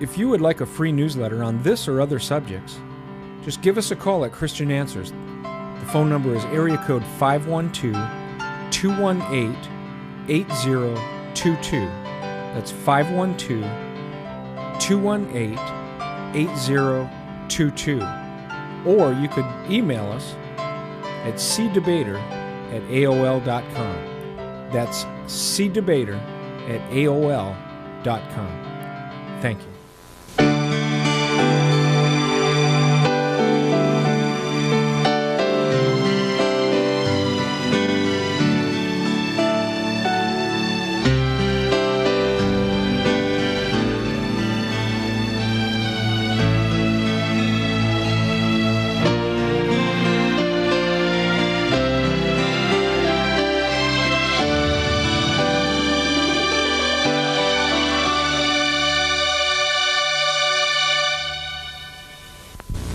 If you would like a free newsletter on this or other subjects, just give us a call at Christian Answers. The phone number is area code 512-218-8022. That's 512-218-8022. Or you could email us at cdebater@aol.com. That's cdebater@aol.com. Thank you.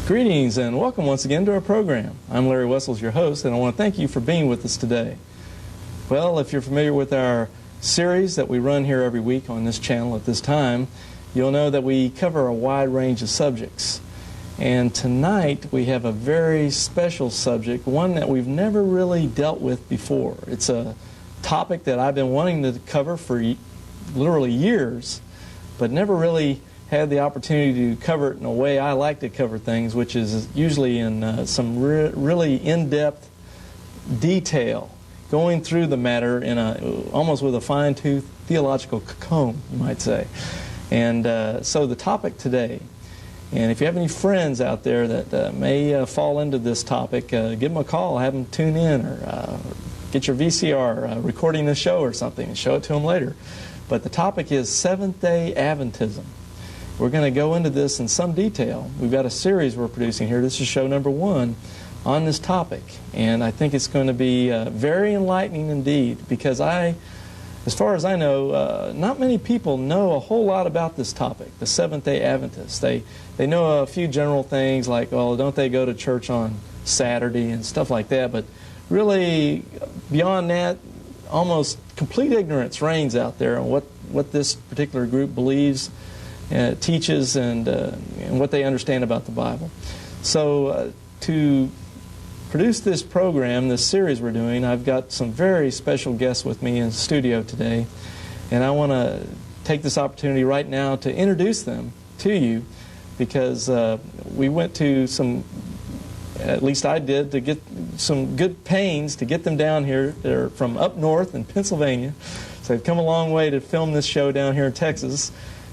Greetings and welcome once again to our program. I'm Larry Wessels, your host, and I want to thank you for being with us today. Well, if you're familiar with our series that we run here every week on this channel at this time, you'll know that we cover a wide range of subjects. And tonight we have a very special subject, one that we've never really dealt with before. It's a topic that I've been wanting to cover for literally years, but never really had the opportunity to cover it in a way I like to cover things, which is usually in some really in-depth detail, going through the matter in almost with a fine-tooth theological comb, you might say. And so the topic today, and if you have any friends out there that may fall into this topic, give them a call, have them tune in, or get your VCR recording the show or something and show it to them later. But the topic is Seventh-day Adventism. We're going to go into this in some detail. We've got a series we're producing here. This is show number 1 on this topic. And I think it's going to be very enlightening indeed, because as far as I know, not many people know a whole lot about this topic, the Seventh-day Adventists. They know a few general things like, well, don't they go to church on Saturday and stuff like that. But really, beyond that, almost complete ignorance reigns out there on what this particular group believes, teaches, and what they understand about the Bible. So to produce this program, this series we're doing, I've got some very special guests with me in the studio today, and I want to take this opportunity right now to introduce them to you, because we went to at least I did, to get some good pains to get them down here. They're from up north in Pennsylvania, so they've come a long way to film this show down here in Texas.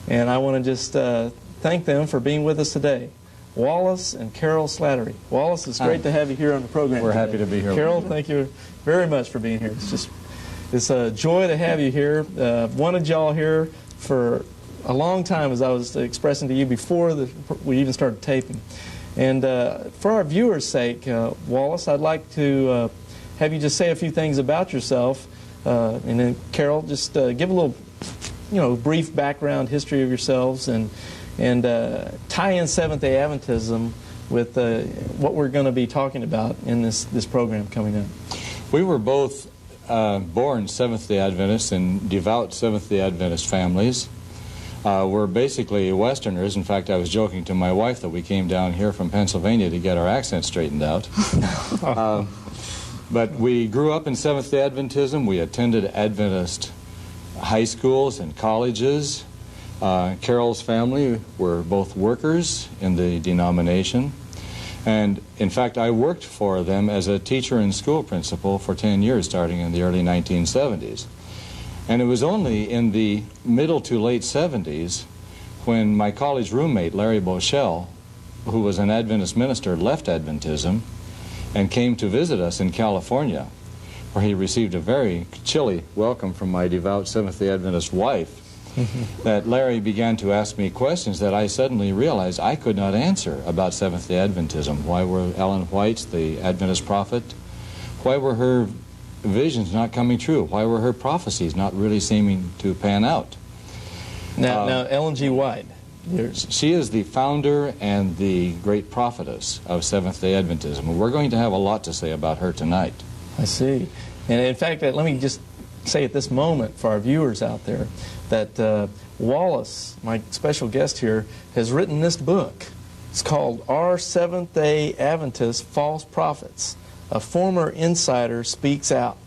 And I want to just thank them for being with us today. Wallace and Carol Slattery. Wallace, it's great to have you here on the program. We're today. happy to be here. Carol, thank you very much for being here. It's a joy to have you here. I've wanted y'all here for a long time, as I was expressing to you before we even started taping. And for our viewers' sake, Wallace, I'd like to have you just say a few things about yourself. And then Carol, just give a little brief background history of yourselves, and tie in Seventh-day Adventism with what we're going to be talking about in this program coming up. We were both born Seventh-day Adventists in devout Seventh-day Adventist families. We're basically Westerners. In fact, I was joking to my wife that we came down here from Pennsylvania to get our accent straightened out. But we grew up in Seventh-day Adventism. We attended Adventist high schools and colleges. Carol's family were both workers in the denomination. And in fact, I worked for them as a teacher and school principal for 10 years, starting in the early 1970s. And it was only in the middle to late 70s when my college roommate, Larry Boschel, who was an Adventist minister, left Adventism and came to visit us in California, where he received a very chilly welcome from my devout Seventh-day Adventist wife, that Larry began to ask me questions that I suddenly realized I could not answer about Seventh-day Adventism. Why were Ellen White's the Adventist prophet? Why were her visions not coming true? Why were her prophecies not really seeming to pan out? Now Ellen G. White. She is the founder and the great prophetess of Seventh-day Adventism. We're going to have a lot to say about her tonight. I see. And in fact, let me just say at this moment for our viewers out there that Wallace, my special guest here, has written this book. It's called Are Seventh-day Adventists False Prophets? A Former Insider Speaks Out.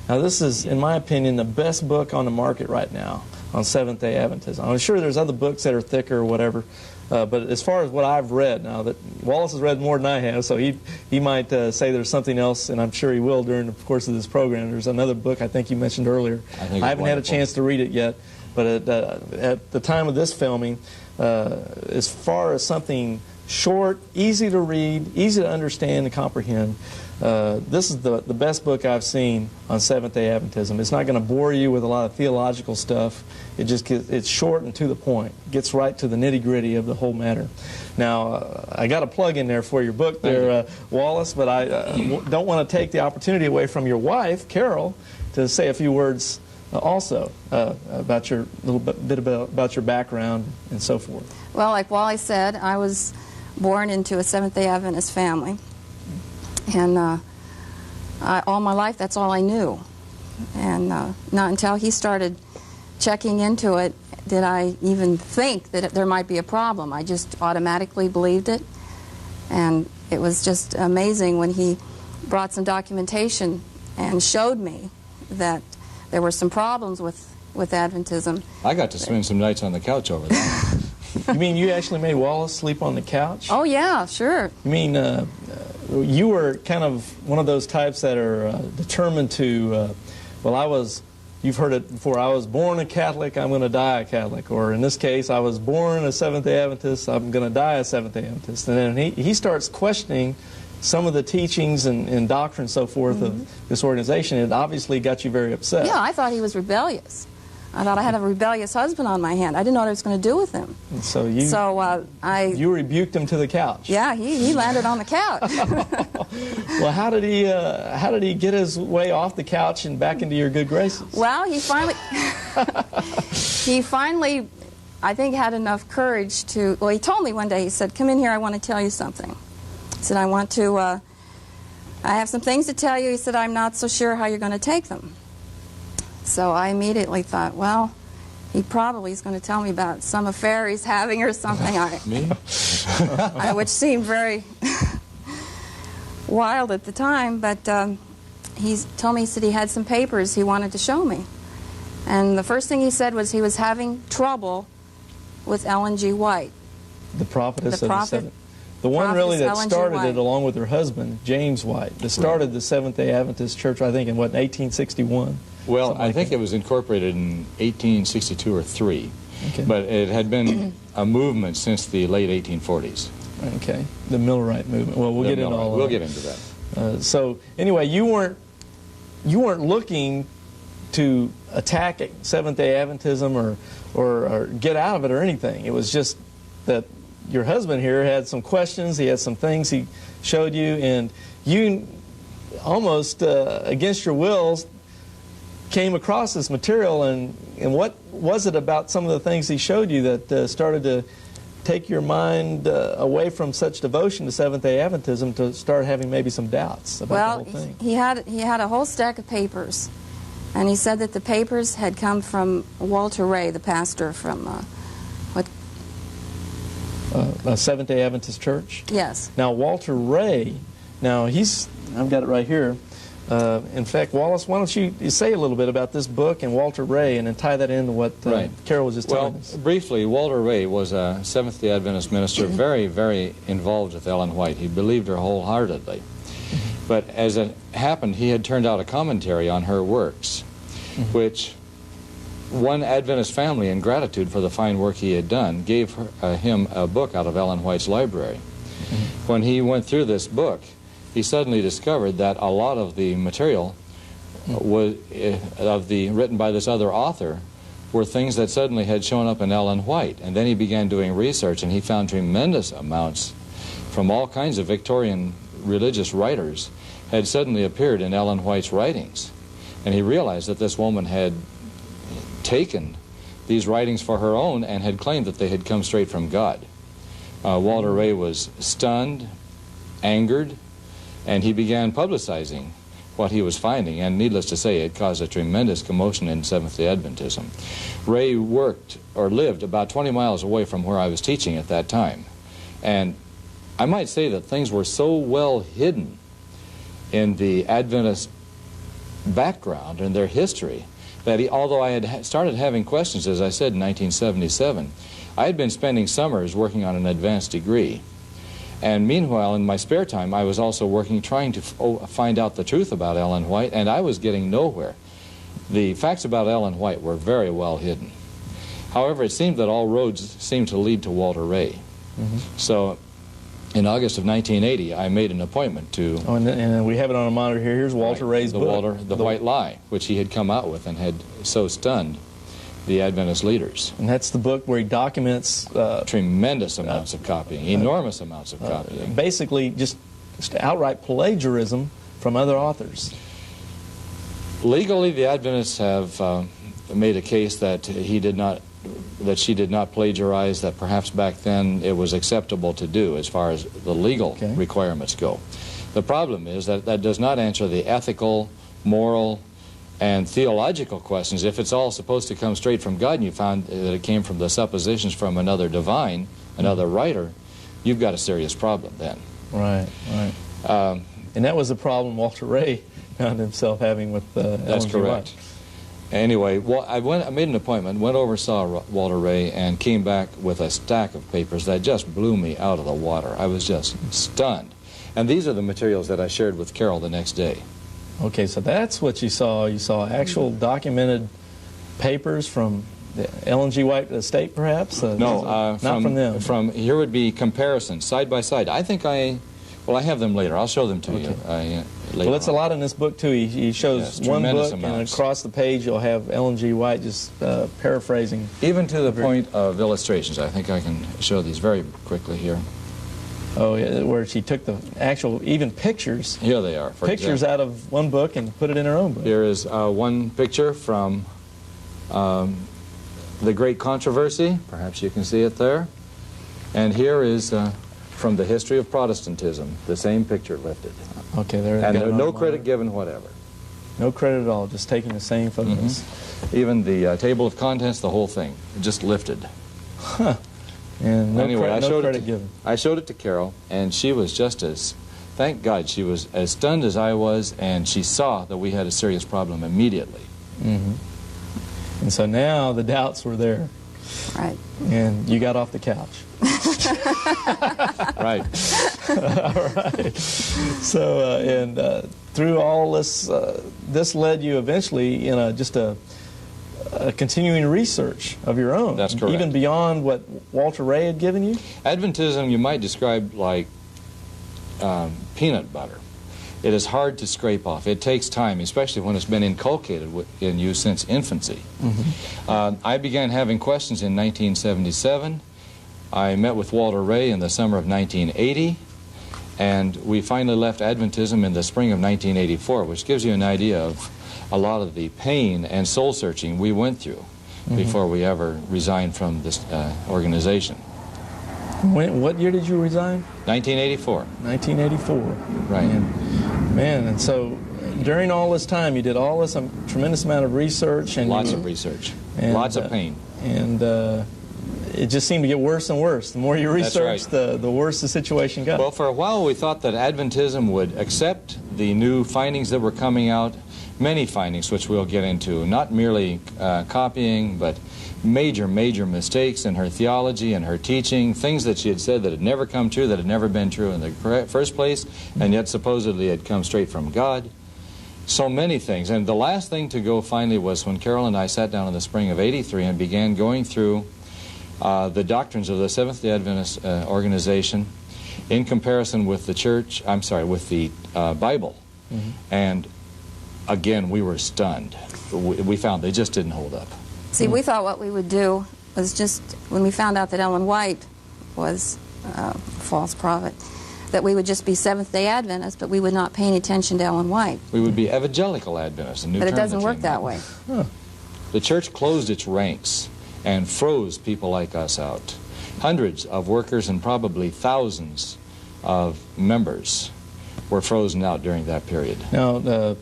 Now this is, in my opinion, the best book on the market right now on Seventh-day Adventism. I'm sure there's other books that are thicker or whatever, but as far as what I've read, now that Wallace has read more than I have, so he might say there's something else, and I'm sure he will during the course of this program. There's another book I think you mentioned earlier. I haven't had a chance to read it yet, but at the time of this filming, as far as something short, easy to read, easy to understand and comprehend, this is the best book I've seen on Seventh-day Adventism. It's not going to bore you with a lot of theological stuff. It's short and to the point. It gets right to the nitty-gritty of the whole matter. Now, I got a plug in there for your book there, Wallace, but I don't want to take the opportunity away from your wife, Carol, to say a few words also about your bit about your background and so forth. Well, like Wally said, I was born into a Seventh-day Adventist family, and all my life that's all I knew. And not until he started checking into it did I even think that there might be a problem. I just automatically believed it, and it was just amazing when he brought some documentation and showed me that there were some problems with Adventism. I got to spend some nights on the couch over there. You mean you actually made Wallace sleep on the couch? Oh, yeah, sure. You mean you were kind of one of those types that are determined to, you've heard it before, I was born a Catholic, I'm going to die a Catholic. Or in this case, I was born a Seventh-day Adventist, I'm going to die a Seventh-day Adventist. And then he starts questioning some of the teachings and doctrine and so forth of this organization. It obviously got you very upset. Yeah, I thought he was rebellious. I thought I had a rebellious husband on my hand. I didn't know what I was going to do with him. And so you rebuked him to the couch. Yeah, he landed on the couch. Well, how did he get his way off the couch and back into your good graces? Well, he finally I think had enough courage to. Well, he told me one day. He said, "Come in here. I want to tell you something." He said, I have some things to tell you. He said, "I'm not so sure how you're going to take them." So I immediately thought, well, he probably is going to tell me about some affair he's having or something. Me? Which seemed very wild at the time, but he told me, he said he had some papers he wanted to show me. And the first thing he said was he was having trouble with Ellen G. White. The prophetess of the Seventh. The one really that started it along with her husband, James White, that started the Seventh-day Adventist Church, I think, in, 1861? Well, I think it was incorporated in 1862 or 3. Okay. But it had been a movement since the late 1840s. Okay. The Millerite movement. Well, we'll get into all of that. We'll get into that. So, anyway, you weren't looking to attack Seventh-day Adventism or get out of it or anything. It was just that your husband here had some questions, he had some things he showed you, and you almost against your wills came across this material, and what was it about some of the things he showed you that started to take your mind away from such devotion to Seventh-day Adventism to start having maybe some doubts about the whole thing? He had a whole stack of papers, and he said that the papers had come from Walter Ray, the pastor from a Seventh-day Adventist church? Yes. Now, Walter Ray, I've got it right here. In fact, Wallace, why don't you say a little bit about this book and Walter Ray and then tie that into what Carol was just telling us? Well, briefly, Walter Ray was a Seventh-day Adventist minister, very, very involved with Ellen White. He believed her wholeheartedly. But as it happened, he had turned out a commentary on her works, which one Adventist family, in gratitude for the fine work he had done, gave him a book out of Ellen White's library. When he went through this book, he suddenly discovered that a lot of the material was written by this other author were things that suddenly had shown up in Ellen White. And then he began doing research, and he found tremendous amounts from all kinds of Victorian religious writers had suddenly appeared in Ellen White's writings. And he realized that this woman had taken these writings for her own and had claimed that they had come straight from God. Walter Ray was stunned, angered, and he began publicizing what he was finding, and needless to say, it caused a tremendous commotion in Seventh-day Adventism. Ray worked or lived about 20 miles away from where I was teaching at that time, and I might say that things were so well hidden in the Adventist background and their history that although I had started having questions, as I said, in 1977, I had been spending summers working on an advanced degree. And meanwhile, in my spare time, I was also working, trying to find out the truth about Ellen White, and I was getting nowhere. The facts about Ellen White were very well hidden. However, it seemed that all roads seemed to lead to Walter Ray. So in August of 1980, I made an appointment to... Oh, and we have it on a monitor here. Here's Walter Ray's book. The White Lie, which he had come out with and had so stunned the Adventist leaders. And that's the book where he documents... tremendous amounts of copying, enormous amounts of copying. Basically, just outright plagiarism from other authors. Legally, the Adventists have made a case that she did not plagiarize, that perhaps back then it was acceptable to do as far as the legal requirements go. The problem is that that does not answer the ethical, moral, and theological questions. If it's all supposed to come straight from God and you found that it came from the suppositions from another divine, another writer, you've got a serious problem then. Right, right. And that was the problem Walter Ray found himself having with That's correct. Anyway, well, I made an appointment, went over, saw Walter Ray, and came back with a stack of papers that just blew me out of the water. I was just stunned. And these are the materials that I shared with Carol the next day. Okay, so that's what you saw. You saw actual documented papers from the Ellen G. White estate, perhaps? No, not from them. Here would be comparisons, side by side. I think I have them later. I'll show them to you later. Well, it's a lot in this book, too. He shows one book, amounts. And across the page you'll have Ellen G. White just paraphrasing. Even to the point of illustrations. I think I can show these very quickly here. Oh, yeah, where she took the actual, even pictures. Here they are. Pictures out of one book and put it in her own book. Here is one picture from The Great Controversy. Perhaps you can see it there. And here is from The History of Protestantism, the same picture lifted. Okay, there. And no credit given whatever. No credit at all, just taking the same photos. Even the table of contents, the whole thing, just lifted. Huh. And no, anyway, no credit given. I showed it to Carol, and she was just as, thank God, she was as stunned as I was, and she saw that we had a serious problem immediately. And so now the doubts were there. Right. And you got off the couch. Right. All right. So, through all this, this led you eventually in just a continuing research of your own. That's correct. Even beyond what Walter Ray had given you? Adventism you might describe like peanut butter. It is hard to scrape off. It takes time, especially when it's been inculcated in you since infancy. I began having questions in 1977. I met with Walter Ray in the summer of 1980, and we finally left Adventism in the spring of 1984, which gives you an idea of a lot of the pain and soul-searching we went through before we ever resigned from this organization. What year did you resign? 1984. 1984. Right. And so during all this time, you did all this tremendous amount of research. And lots of research. Lots of pain. And it just seemed to get worse and worse. The more you researched, the worse the situation got. Well, for a while we thought that Adventism would accept the new findings that were coming out, many findings which we'll get into, not merely copying, but major mistakes in her theology and her teaching, things that she had said that had never come true, that had never been true in the first place, and yet supposedly had come straight from God. So many things. And the last thing to go finally was when Carol and I sat down in the spring of '83 and began going through the doctrines of the Seventh-day Adventist organization in comparison with the church, with the Bible. And again, we were stunned. We found they just didn't hold up. See, we thought what we would do was just, when we found out that Ellen White was a false prophet, that we would just be Seventh-day Adventists, but we would not pay any attention to Ellen White. We would be evangelical Adventists. But it doesn't work that way. The church closed its ranks and froze people like us out. Hundreds of workers and probably thousands of members were frozen out during that period. Now,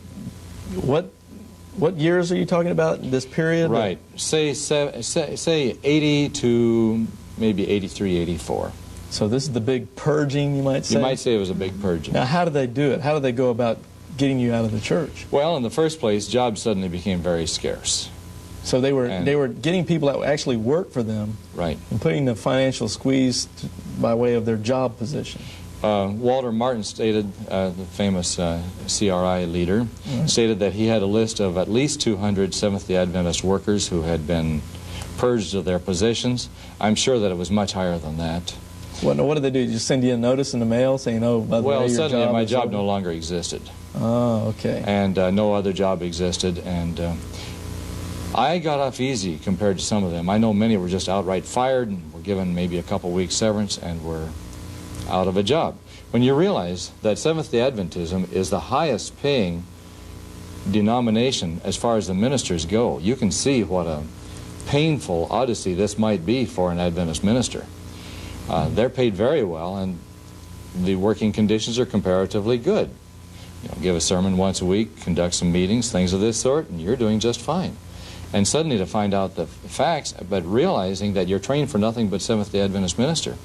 what years are you talking about, this period? Right. Say 80 to maybe 83, 84. So this is the big purging, you might say? You might say it was a big purging. Now, how did they do it? How did they go about getting you out of the church? Well, in the first place, jobs suddenly became very scarce. So they were getting people that would actually work for them, right, and putting the financial squeeze by way of their job position. Walter Martin stated, the famous CRI leader, stated that he had a list of at least 200 Seventh-day Adventist workers who had been purged of their positions. I'm sure that it was much higher than that. What did they do? Just send you a notice in the mail saying, "Oh, by the way, your suddenly job my is job over"? no longer existed. Oh, okay. And no other job existed, and I got off easy compared to some of them. I know many were just outright fired and were given maybe a couple weeks severance and were out of a job. When you realize that Seventh-day Adventism is the highest paying denomination as far as the ministers go, you can see what a painful odyssey this might be for an Adventist minister. They're paid very well, and the working conditions are comparatively good. You know, give a sermon once a week, conduct some meetings, things of this sort, and you're doing just fine. And suddenly to find out the facts, but realizing that you're trained for nothing but Seventh-day Adventist minister.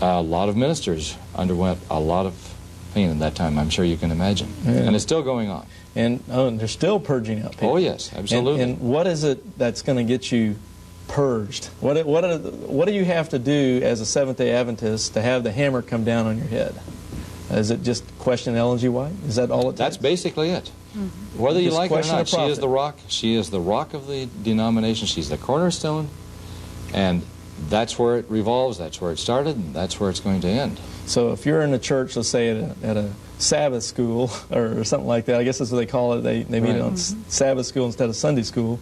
A lot of ministers underwent a lot of pain in that time, I'm sure you can imagine. Yeah. And it's still going on. And they're still purging out people. Oh, yes, absolutely. And what is it that's going to get you purged? What do you have to do as a Seventh-day Adventist to have the hammer come down on your head? Is it just question Ellen G. White? Is that all it takes? That's basically it. Mm-hmm. Whether you like it or not, she is the rock. She is the rock of the denomination. She's the cornerstone, and that's where it revolves. That's where it started, and that's where it's going to end. So if you're in a church, let's say at a Sabbath school or something like that, I guess that's what they call it. They meet on Sabbath school instead of Sunday school.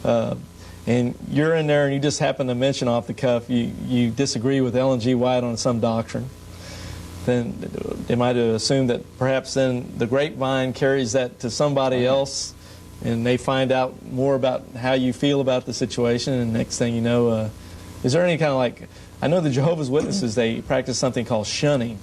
Right. And you're in there and you just happen to mention off the cuff you disagree with Ellen G. White on some doctrine. Then am I to assume that perhaps then the grapevine carries that to somebody else and they find out more about how you feel about the situation, and next thing you know, is there any kind of like, I know the Jehovah's Witnesses, they practice something called shunning,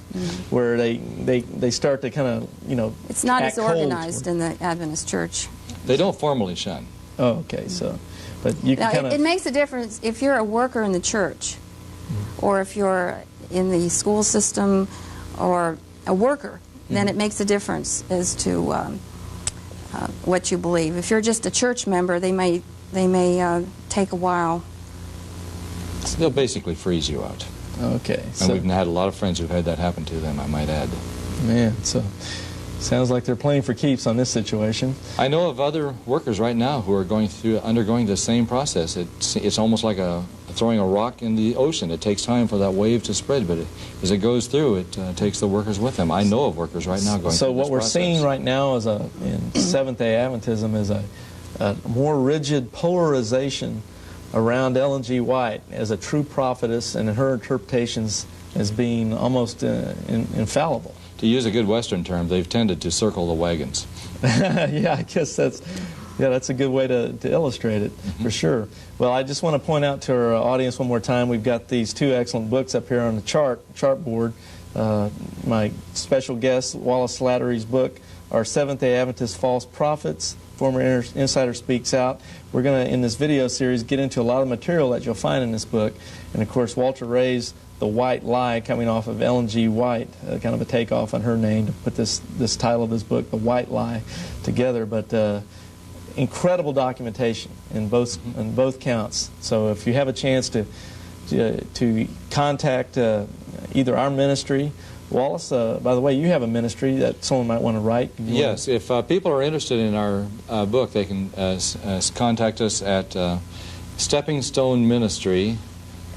where they start to kind of, you know, it's not as organized in the Adventist church. They don't formally shun. Oh, okay, so, but you can kind of... It makes a difference if you're a worker in the church, or if you're in the school system, or a worker, then it makes a difference as to what you believe. If you're just a church member, they may take a while. They'll basically freeze you out. Okay. And we've had a lot of friends who've had that happen to them, I might add. Man, so sounds like they're playing for keeps on this situation. I know of other workers right now who are undergoing the same process. It's almost like throwing a rock in the ocean. It takes time for that wave to spread, but as it goes through, it takes the workers with them. I know of workers right now going through this process. So what we're seeing right now is in Seventh-day Adventism is a more rigid polarization around Ellen G. White as a true prophetess and her interpretations as being almost infallible. To use a good Western term, they've tended to circle the wagons. Yeah, I guess that's a good way to illustrate it, for sure. Well, I just want to point out to our audience one more time, we've got these two excellent books up here on the chartboard. My special guest, Wallace Slattery's book, our Seventh-day Adventist False Prophets, Former Insider Speaks Out. We're going to, in this video series, get into a lot of material that you'll find in this book. And, of course, Walter Ray's The White Lie, coming off of Ellen G. White, kind of a takeoff on her name to put this title of this book, The White Lie, together. But incredible documentation in both counts. So if you have a chance to contact either our ministry, Wallace, by the way, you have a ministry that someone might want to write. Yes, if people are interested in our book, they can contact us at Stepping Stone Ministry,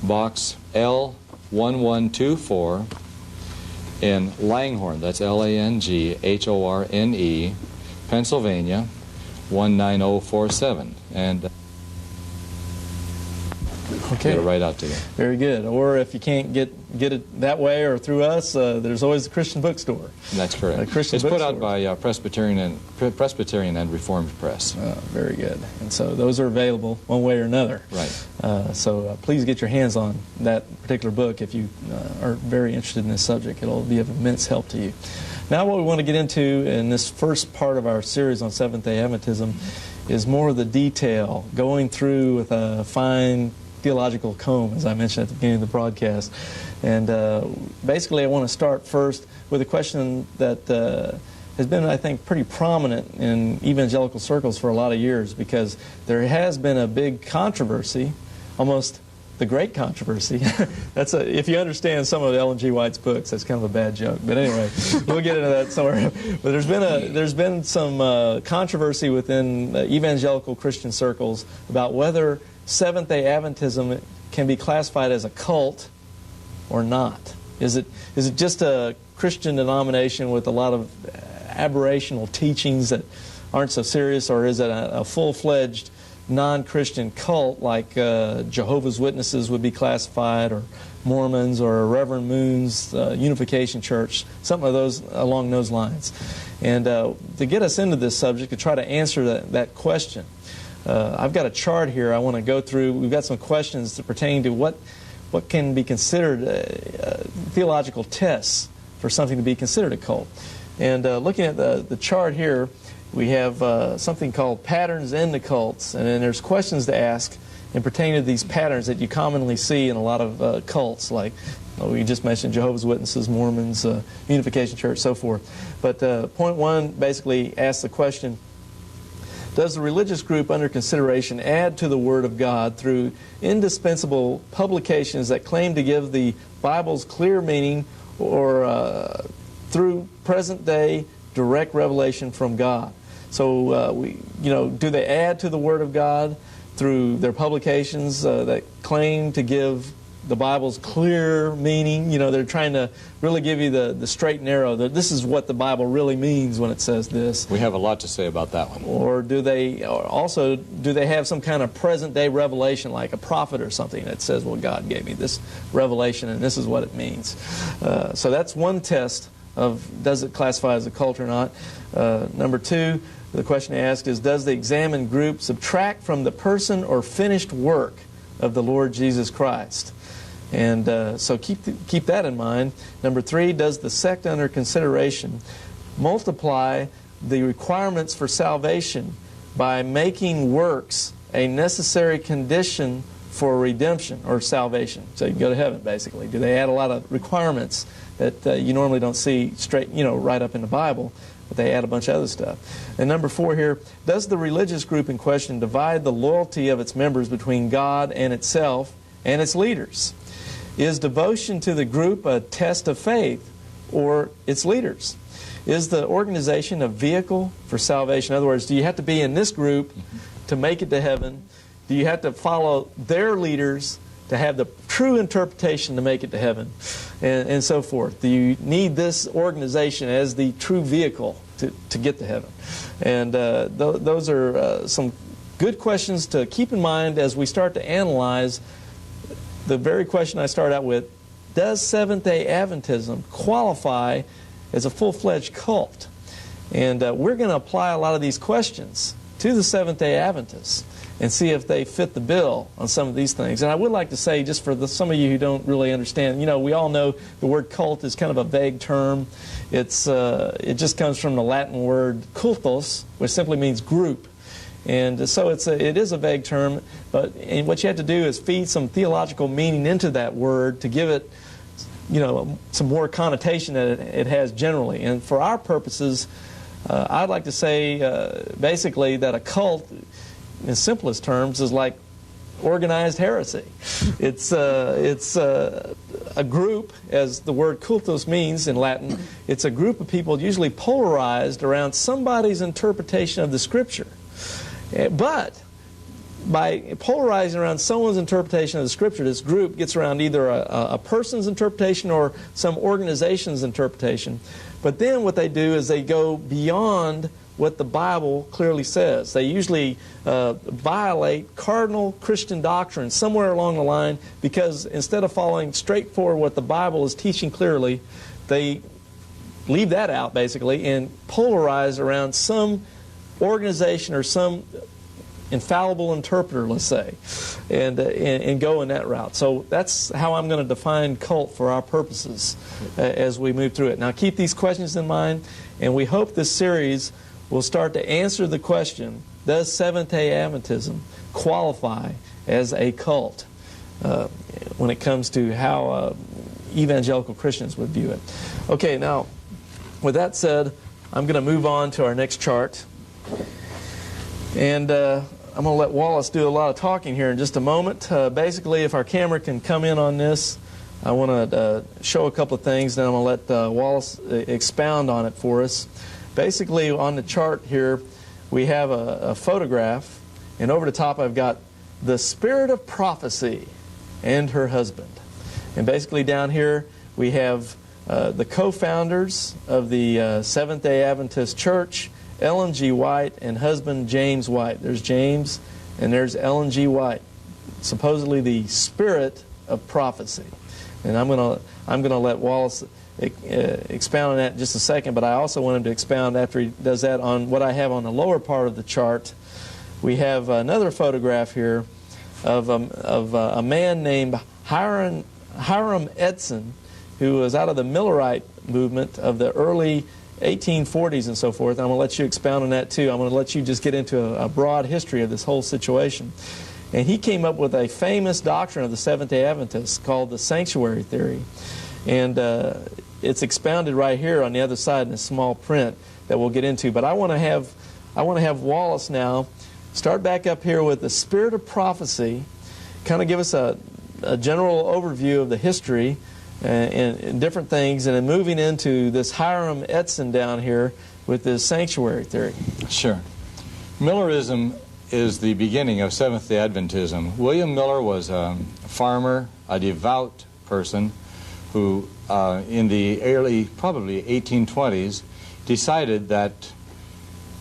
Box L1124 in Langhorne, that's Langhorne, Pennsylvania, 19047. And Okay. Get it right out to you. Very good. Or if you can't get it that way or through us, there's always the Christian bookstore. That's correct. Christian it's put out by Presbyterian and Reformed Press. Very good. And so those are available one way or another. Right. So please get your hands on that particular book if you are very interested in this subject. It'll be of immense help to you. Now what we want to get into in this first part of our series on Seventh-day Adventism is more of the detail, going through with a fine theological comb, as I mentioned at the beginning of the broadcast. And basically I want to start first with a question that has been, I think, pretty prominent in evangelical circles for a lot of years, because there has been a big controversy, almost the great controversy. If you understand some of Ellen G. White's books, that's kind of a bad joke. But anyway, we'll get into that somewhere. But there's been some controversy within evangelical Christian circles about whether Seventh-day Adventism can be classified as a cult or not. Is it just a Christian denomination with a lot of aberrational teachings that aren't so serious, or is it a full-fledged non-Christian cult like Jehovah's Witnesses would be classified, or Mormons, or Reverend Moon's Unification Church, something of those along those lines? And to get us into this subject, to try to answer that question, I've got a chart here I want to go through. We've got some questions that pertain to what can be considered theological tests for something to be considered a cult. And looking at the chart here, we have something called patterns in the cults, and then there's questions to ask and pertain to these patterns that you commonly see in a lot of cults, like we just mentioned Jehovah's Witnesses, Mormons, Unification Church, so forth. But point one basically asks the question, does the religious group under consideration add to the Word of God through indispensable publications that claim to give the Bible's clear meaning, or through present-day direct revelation from God? So, do they add to the Word of God through their publications that claim to give the Bible's clear meaning? They're trying to really give you the straight and narrow, that this is what the Bible really means when it says this. We have a lot to say about that one. Or do they have some kind of present-day revelation, like a prophet or something that says, well, God gave me this revelation and this is what it means. So that's one test of does it classify as a cult or not. Number two, the question asked is, does the examined group subtract from the person or finished work of the Lord Jesus Christ? And so keep that in mind. Number three, does the sect under consideration multiply the requirements for salvation by making works a necessary condition for redemption or salvation? So you can go to heaven, basically. Do they add a lot of requirements that you normally don't see straight, right up in the Bible, but they add a bunch of other stuff? And number four here, does the religious group in question divide the loyalty of its members between God and itself and its leaders? Is devotion to the group a test of faith or its leaders? Is the organization a vehicle for salvation? In other words, do you have to be in this group to make it to heaven? Do you have to follow their leaders to have the true interpretation to make it to heaven? And so forth. Do you need this organization as the true vehicle to get to heaven? And those are some good questions to keep in mind as we start to analyze the very question I started out with. Does Seventh-day Adventism qualify as a full-fledged cult? And we're going to apply a lot of these questions to the Seventh-day Adventists and see if they fit the bill on some of these things. And I would like to say, just for some of you who don't really understand, we all know the word cult is kind of a vague term. It just comes from the Latin word cultus, which simply means group. And so it is a vague term, but what you have to do is feed some theological meaning into that word to give it, some more connotation that it has generally. And for our purposes, I'd like to say basically that a cult, in simplest terms, is like organized heresy. It's a group, as the word cultus means in Latin. It's a group of people usually polarized around somebody's interpretation of the Scripture. But by polarizing around someone's interpretation of the Scripture, this group gets around either a person's interpretation or some organization's interpretation. But then what they do is they go beyond what the Bible clearly says. They usually violate cardinal Christian doctrine somewhere along the line, because instead of following straightforward what the Bible is teaching clearly, they leave that out basically and polarize around some organization or some infallible interpreter, let's say, and go in that route. So that's how I'm going to define cult for our purposes as we move through it. Now keep these questions in mind, and we hope this series will start to answer the question, does Seventh-day Adventism qualify as a cult when it comes to how evangelical Christians would view it. Okay, now with that said, I'm going to move on to our next chart. And I'm going to let Wallace do a lot of talking here in just a moment. Basically, if our camera can come in on this, I want to show a couple of things, then I'm going to let Wallace expound on it for us. Basically, on the chart here, we have a photograph, and over the top I've got the spirit of prophecy and her husband. And basically down here we have the co-founders of the Seventh-day Adventist Church, Ellen G. White and husband James White. There's James and there's Ellen G. White, supposedly the spirit of prophecy. And I'm gonna let Wallace expound on that in just a second, but I also want him to expound after he does that on what I have on the lower part of the chart. We have another photograph here of a man named Hiram Edson, who was out of the Millerite movement of the early 1840s and so forth. I'm going to let you expound on that too. I'm going to let you just get into a broad history of this whole situation. And he came up with a famous doctrine of the Seventh-day Adventists called the sanctuary theory. And it's expounded right here on the other side in a small print that we'll get into. But I want to have Wallace now start back up here with the spirit of prophecy, kind of give us a general overview of the history and different things, and then moving into this Hiram Edson down here with this sanctuary theory. Sure. Millerism is the beginning of Seventh-day Adventism. William Miller was a farmer, a devout person, who in the early, probably 1820s, decided that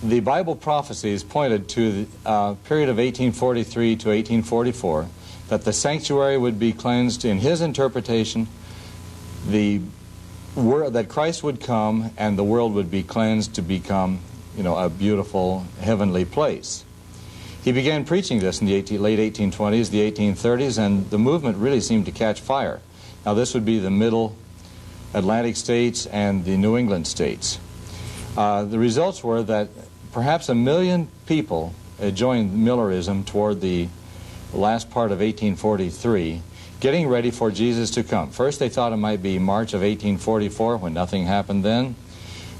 the Bible prophecies pointed to the period of 1843 to 1844, that the sanctuary would be cleansed in his interpretation, that Christ would come and the world would be cleansed to become, a beautiful heavenly place. He began preaching this in the late 1820s, the 1830s, and the movement really seemed to catch fire. Now this would be the middle Atlantic states and the New England states. The results were that perhaps 1 million people joined Millerism toward the last part of 1843, getting ready for Jesus to come. First they thought it might be March of 1844, when nothing happened then.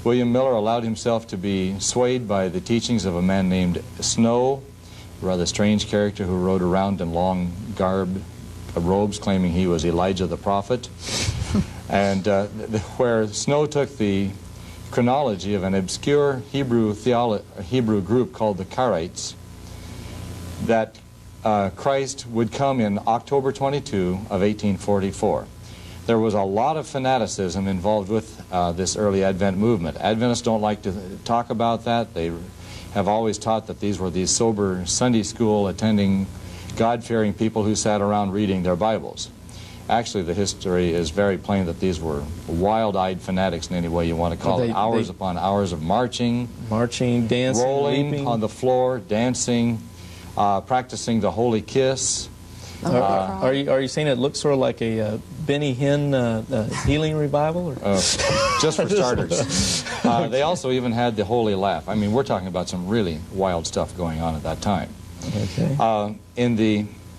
William Miller allowed himself to be swayed by the teachings of a man named Snow, a rather strange character who rode around in long robes claiming he was Elijah the prophet. And where Snow took the chronology of an obscure Hebrew group called the Karaites, that Christ would come in October 22 of 1844. There was a lot of fanaticism involved with this early Advent movement. Adventists don't like to talk about that. They have always taught that these were these sober Sunday school attending, God-fearing people who sat around reading their Bibles. Actually, the history is very plain that these were wild-eyed fanatics in any way you want to call it. Hours upon hours of marching, dancing, rolling leaping on the floor, dancing, practicing the holy kiss. Are you saying it looks sort of like a Benny Hinn healing revival? Or? Just for starters. They also even had the holy laugh. I mean, we're talking about some really wild stuff going on at that time. Okay.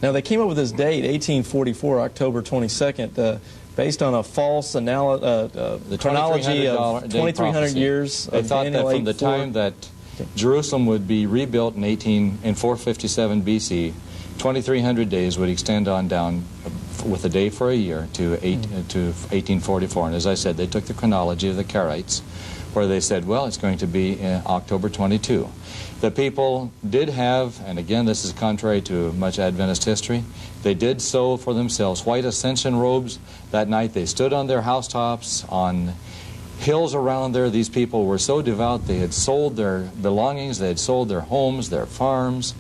Now, they came up with this date, 1844, October 22nd, based on a false the chronology of 2,300 years. They thought that from the time that Jerusalem would be rebuilt in 457 BC, 2,300 days would extend on down with a day for a year to 1844. And as I said, they took the chronology of the Karaites, where they said, well, it's going to be October 22. The people did have, and again this is contrary to much Adventist history, they did sew for themselves white ascension robes. That night they stood on their housetops on hills around there. These people were so devout, they had sold their belongings, they had sold their homes, their farms,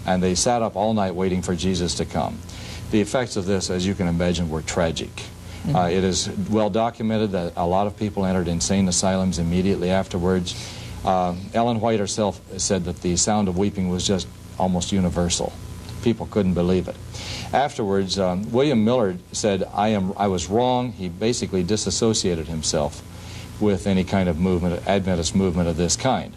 and they sat up all night waiting for Jesus to come. The effects of this, as you can imagine, were tragic. It is well documented that a lot of people entered insane asylums immediately afterwards. Ellen White herself said that the sound of weeping was just almost universal. People couldn't believe it. Afterwards, William Miller said, I was wrong. He basically disassociated himself with any kind of movement, Adventist movement of this kind.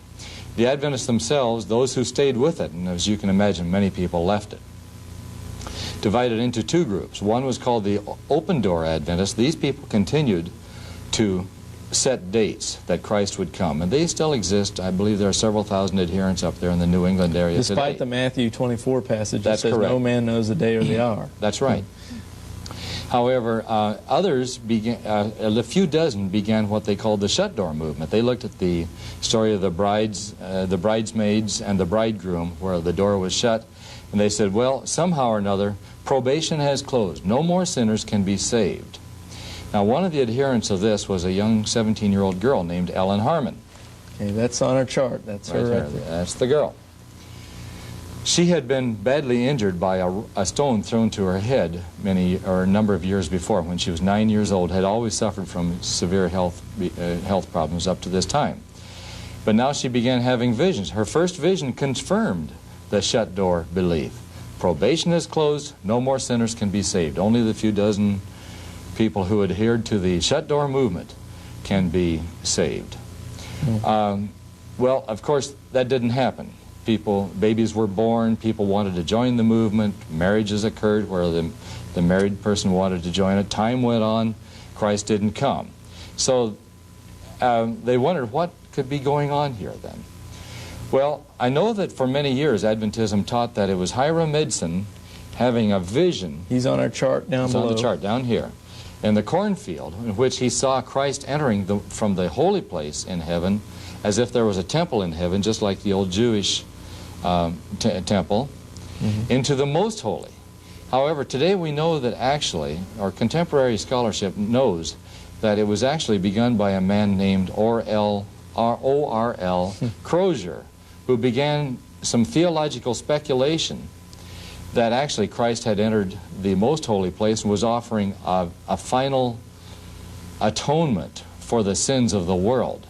The Adventists themselves, those who stayed with it, and as you can imagine, many people left it, divided into two groups. One was called the Open Door Adventists. These people continued to set dates that Christ would come, and they still exist. I believe there are several thousand adherents up there in the New England area today. Despite the Matthew 24 passage that says correct. No man knows the day or the hour. That's right. However, others began, a few dozen began what they called the shut door movement. They looked at the story of the bridesmaids and the bridegroom, where the door was shut, and they said, well, somehow or another, probation has closed. No more sinners can be saved. Now, one of the adherents of this was a young 17-year-old girl named Ellen Harmon. Okay, that's on our chart. That's her right there. That's the girl. She had been badly injured by a stone thrown to her head a number of years before. When she was 9 years old, had always suffered from severe health problems up to this time. But now she began having visions. Her first vision confirmed the shut door belief. Probation is closed, no more sinners can be saved. Only the few dozen people who adhered to the shut door movement can be saved. Well, of course, that didn't happen. Babies were born, people wanted to join the movement, marriages occurred where the married person wanted to join it. Time went on, Christ didn't come. So they wondered what could be going on here then. Well, I know that for many years Adventism taught that it was Hiram Edson having a vision. He's on our chart down below. He's on the chart down here. In the cornfield, in which he saw Christ entering from the holy place in heaven, as if there was a temple in heaven, just like the old Jewish temple, into the most holy. However, today we know that actually, or contemporary scholarship knows, that it was actually begun by a man named O.R.L. Crozier, who began some theological speculation that actually Christ had entered the most holy place and was offering a final atonement for the sins of the world.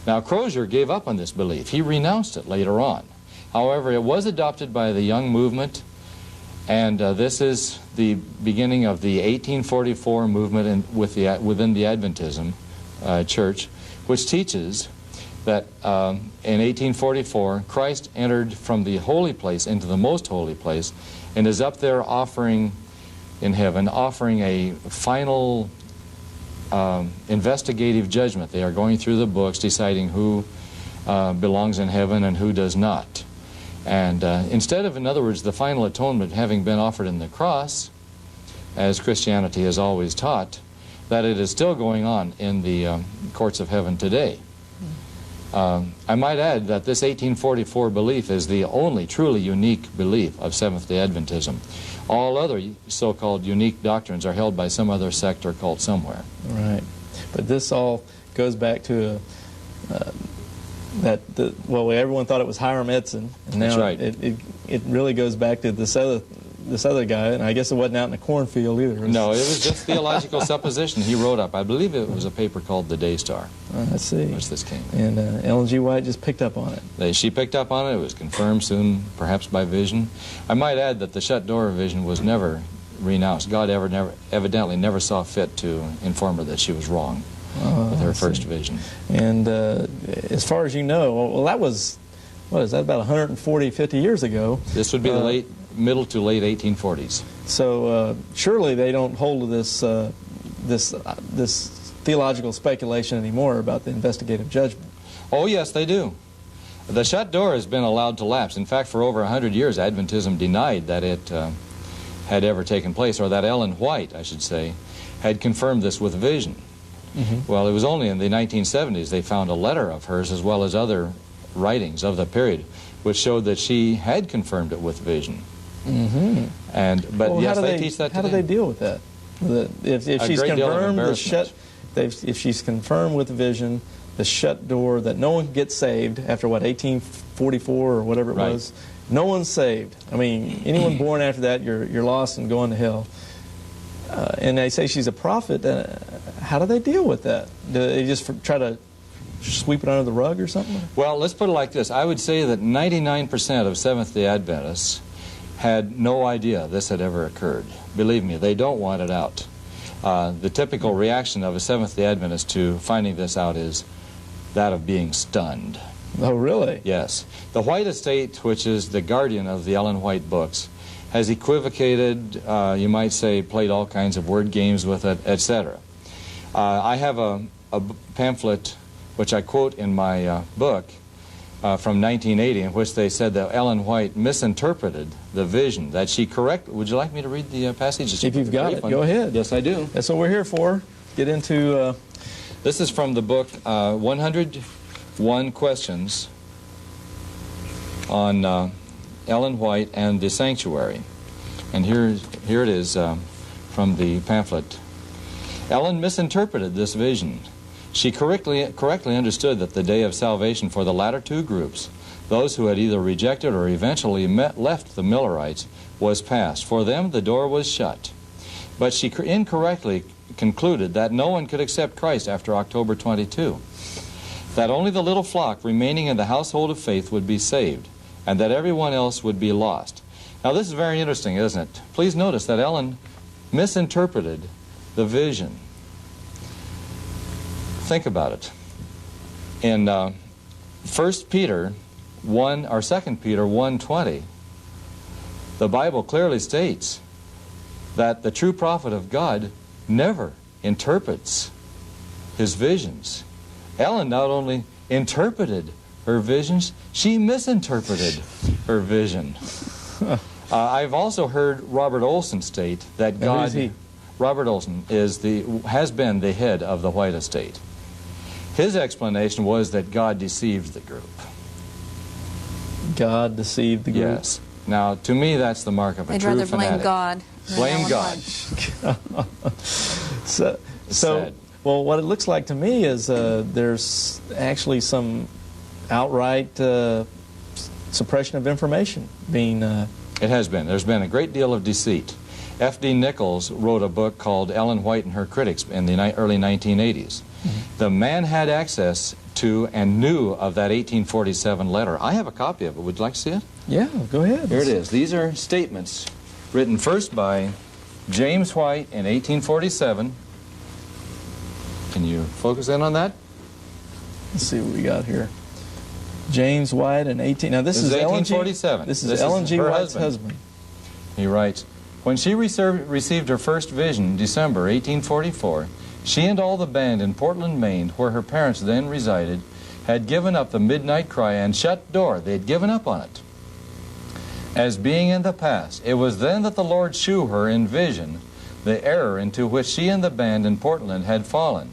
Now, Crozier gave up on this belief. He renounced it later on. However, it was adopted by the young movement, and this is the beginning of the 1844 movement within the Adventism church, which teaches that in 1844, Christ entered from the holy place into the most holy place and is up there offering in heaven, offering a final investigative judgment. They are going through the books, deciding who belongs in heaven and who does not. And instead of, in other words, the final atonement having been offered in the cross, as Christianity has always taught, that it is still going on in the courts of heaven today. I might add that this 1844 belief is the only truly unique belief of Seventh-day Adventism. All other so-called unique doctrines are held by some other sect or cult somewhere. Right. But this all goes back to everyone thought it was Hiram Edson, and now that's right. it really goes back to this other guy, and I guess it wasn't out in the cornfield either. No, it was just theological supposition he wrote up. I believe it was a paper called The Day Star. I see. Which this came. And Ellen G. White just picked up on it. She picked up on it. It was confirmed soon, perhaps by vision. I might add that the shut door vision was never renounced. God evidently never saw fit to inform her that she was wrong with her first vision. And as far as you know, well, that was, what is that, about 140, 50 years ago? This would be the middle to late 1840s. So surely they don't hold to this theological speculation anymore about the investigative judgment. Oh, yes, they do. The shut door has been allowed to lapse. In fact, for over 100 years, Adventism denied that it had ever taken place, or that Ellen White, I should say, had confirmed this with vision. Well, it was only in the 1970s they found a letter of hers, as well as other writings of the period, which showed that she had confirmed it with vision. But yes, they teach that today. How do they deal with that? If she's confirmed if she's confirmed with the vision, the shut door, that no one can get saved after, what, 1844 or whatever it Right. was. No one's saved. I mean, anyone born after that, you're lost and going to hell. And they say she's a prophet. How do they deal with that? Do they just try to sweep it under the rug or something? Well, let's put it like this. I would say that 99% of Seventh-day Adventists had no idea this had ever occurred. Believe me, they don't want it out. The typical reaction of a Seventh-day Adventist to finding this out is that of being stunned. Oh, really? Yes. The White Estate, which is the guardian of the Ellen White books, has equivocated, you might say, played all kinds of word games with it, etc. I have a pamphlet which I quote in my book from 1980, in which they said that Ellen White misinterpreted the vision, that she would you like me to read the passage? If you've got it, go ahead. Yes, I do. That's what we're here for. Get into... This is from the book 101 Questions on Ellen White and the Sanctuary. And here it is from the pamphlet. Ellen misinterpreted this vision. She correctly understood that the day of salvation for the latter two groups, those who had either rejected or eventually left the Millerites, was past. For them, the door was shut. But she incorrectly concluded that no one could accept Christ after October 22, that only the little flock remaining in the household of faith would be saved, and that everyone else would be lost. Now, this is very interesting, isn't it? Please notice that Ellen misinterpreted the vision. Think about it. In 1 Peter 1, or 2 Peter 1:20, the Bible clearly states that the true prophet of God never interprets his visions. Ellen not only interpreted her visions, she misinterpreted her vision. I've also heard Robert Olson state that God... Who is he? Robert Olson has been the head of the White Estate. His explanation was that God deceived the group. God deceived the group? Yes. Now, to me, that's the mark of a They'd true rather fanatic. blame God. than Blame Ellen God. White. So, Sad. well, what it looks like to me is there's actually some outright suppression of information being... It has been. There's been a great deal of deceit. F.D. Nichols wrote a book called Ellen White and Her Critics in the early 1980s. Mm-hmm. The man had access to and knew of that 1847 letter. I have a copy of it. Would you like to see it? Yeah, go ahead. Here it is. These are statements written first by James White in 1847. Can you focus in on that? Let's see what we got here. James White in 18... Now, this is 1847. This is Ellen G. her White's husband. He writes, when she received her first vision, December 1844, she and all the band in Portland, Maine, where her parents then resided, had given up the midnight cry and shut door. They had given up on it as being in the past. It was then that the Lord shewed her in vision the error into which she and the band in Portland had fallen.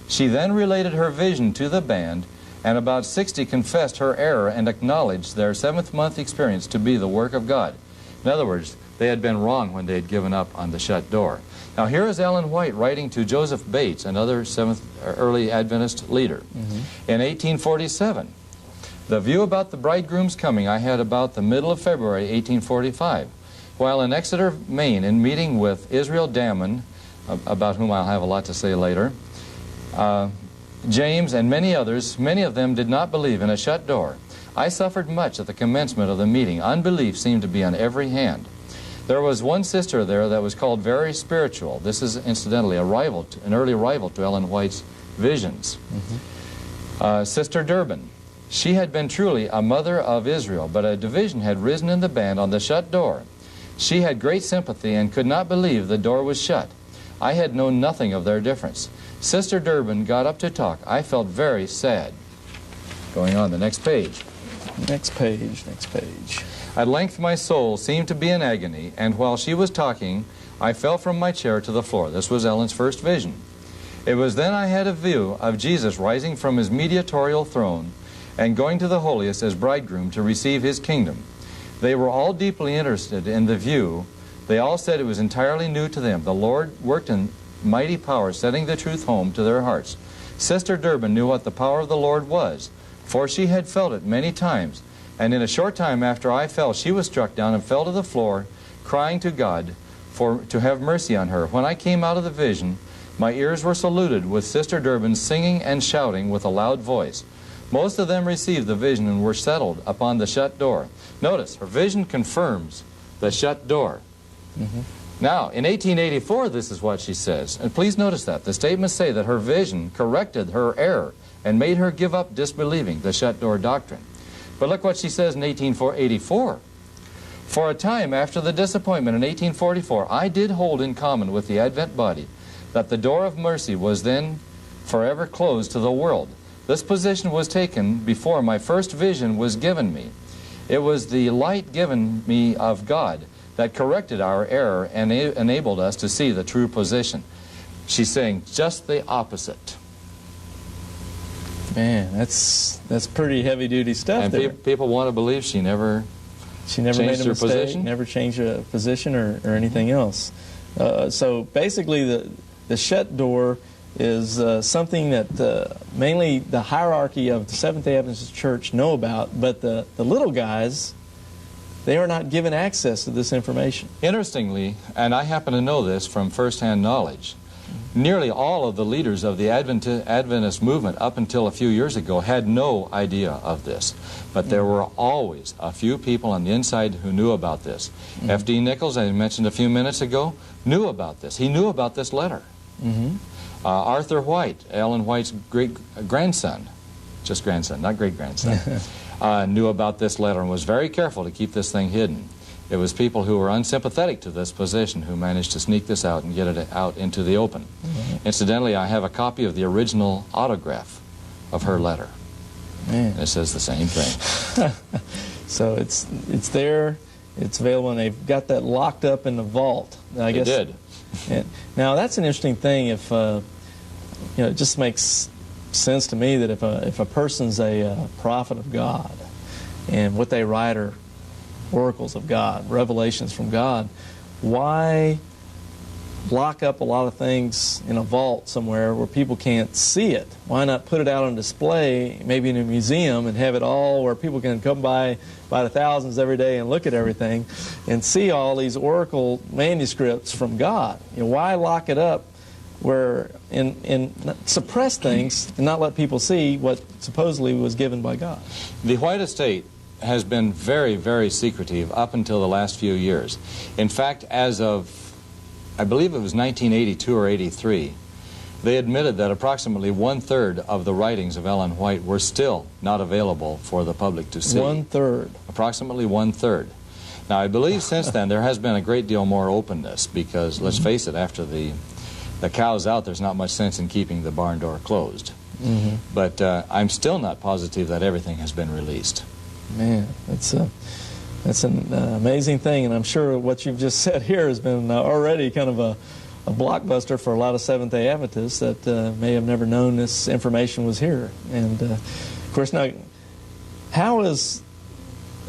She then related her vision to the band, and about 60 confessed her error and acknowledged their 7th-month experience to be the work of God. In other words, they had been wrong when they had given up on the shut door. Now, here is Ellen White writing to Joseph Bates, another early Adventist leader. In 1847, the view about the bridegroom's coming I had about the middle of February 1845, while in Exeter, Maine, in meeting with Israel Damon, about whom I'll have a lot to say later, James and many others, many of them did not believe in a shut door. I suffered much at the commencement of the meeting. Unbelief seemed to be on every hand. There was one sister there that was called Very Spiritual. This is incidentally an early rival to Ellen White's visions. Sister Durbin. She had been truly a mother of Israel, but a division had risen in the band on the shut door. She had great sympathy and could not believe the door was shut. I had known nothing of their difference. Sister Durbin got up to talk. I felt very sad. Going on, the next page. Next page, next page. At length my soul seemed to be in agony, and while she was talking, I fell from my chair to the floor. This was Ellen's first vision. It was then I had a view of Jesus rising from his mediatorial throne and going to the holiest as bridegroom to receive his kingdom. They were all deeply interested in the view. They all said it was entirely new to them. The Lord worked in mighty power setting the truth home to their hearts. Sister Durbin knew what the power of the Lord was, for she had felt it many times. And in a short time after I fell, she was struck down and fell to the floor, crying to God to have mercy on her. When I came out of the vision, my ears were saluted with Sister Durbin singing and shouting with a loud voice. Most of them received the vision and were settled upon the shut door. Notice, her vision confirms the shut door. Now, in 1884, this is what she says. And please notice that. The statements say that her vision corrected her error and made her give up disbelieving the shut door doctrine. But look what she says in 1884. For a time after the disappointment in 1844, I did hold in common with the Advent body that the door of mercy was then forever closed to the world. This position was taken before my first vision was given me. It was the light given me of God that corrected our error and enabled us to see the true position. She's saying just the opposite. Man, that's pretty heavy-duty stuff. And there. People want to believe she never made a mistake, position? Never changed a position or anything else. So basically, the shut door is something that mainly the hierarchy of the Seventh-day Adventist Church know about, but the little guys, they are not given access to this information. Interestingly, and I happen to know this from first-hand knowledge, nearly all of the leaders of the Adventist movement up until a few years ago had no idea of this. But there were always a few people on the inside who knew about this. F.D. Nichols, I mentioned a few minutes ago, knew about this. He knew about this letter. Arthur White, Ellen White's great-grandson, just grandson, not great-grandson, knew about this letter and was very careful to keep this thing hidden. It was people who were unsympathetic to this position who managed to sneak this out and get it out into the open. Incidentally, I have a copy of the original autograph of her letter. And it says the same thing. So it's there, it's available, and they've got that locked up in the vault. I guess they did. And now that's an interesting thing. If it just makes sense to me that if a person's a prophet of God, and what they write are oracles of God, revelations from God, why lock up a lot of things in a vault somewhere where people can't see it? Why not put it out on display, maybe in a museum, and have it all where people can come by the thousands every day and look at everything and see all these oracle manuscripts from God? Why lock it up where and suppress things and not let people see what supposedly was given by God? The White Estate has been very, very secretive up until the last few years. In fact, as of, I believe it was 1982 or 83, they admitted that approximately 1/3 of the writings of Ellen White were still not available for the public to see. 1/3. Approximately 1/3. Now, I believe since then there has been a great deal more openness because, let's face it, after the cow's out, there's not much sense in keeping the barn door closed. But I'm still not positive that everything has been released. Man, that's an amazing thing, and I'm sure what you've just said here has been already kind of a blockbuster for a lot of Seventh-day Adventists that may have never known this information was here. And of course, now, how is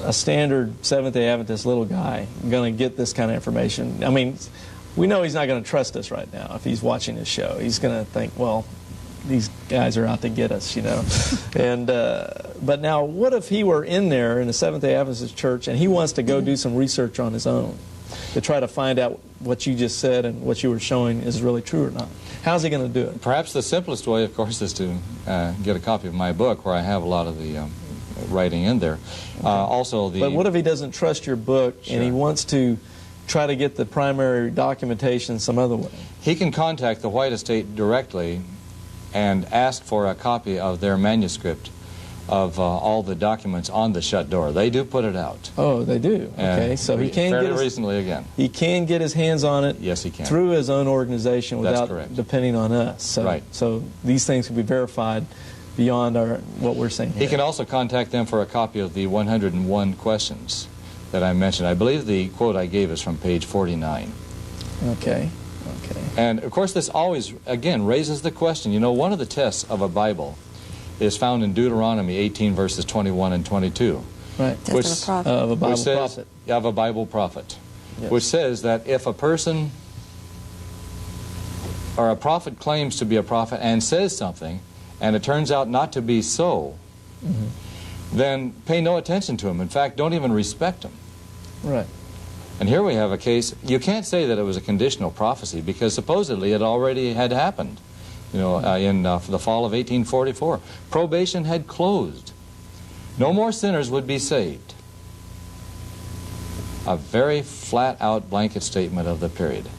a standard Seventh-day Adventist little guy going to get this kind of information? I mean, we know he's not going to trust us right now if he's watching this show. He's going to think, well, these guys are out to get us, And but now, what if he were in there in the Seventh-day Adventist Church and he wants to go do some research on his own to try to find out what you just said and what you were showing is really true or not? How's he going to do it? Perhaps the simplest way, of course, is to get a copy of my book, where I have a lot of the writing in there. Okay. But what if he doesn't trust your book and he wants to try to get the primary documentation some other way? He can contact the White Estate directly and ask for a copy of their manuscript of all the documents on the shut door. They do put it out. Oh, they do. Okay, so he can fairly recently again. He can get his hands on it. Yes, he can. Through his own organization without depending on us. So, right. So these things can be verified beyond what we're saying here. He can also contact them for a copy of the 101 questions that I mentioned. I believe the quote I gave is from page 49. Okay. And, of course, this always, again, raises the question. One of the tests of a Bible is found in Deuteronomy 18, verses 21 and 22. Right. Of a Bible prophet. Of a Bible prophet. Yes. Which says that if a person or a prophet claims to be a prophet and says something, and it turns out not to be so, then pay no attention to him. In fact, don't even respect him. Right. And here we have a case. You can't say that it was a conditional prophecy because supposedly it already had happened. You know, in the fall of 1844, probation had closed. No more sinners would be saved. A very flat-out blanket statement of the period.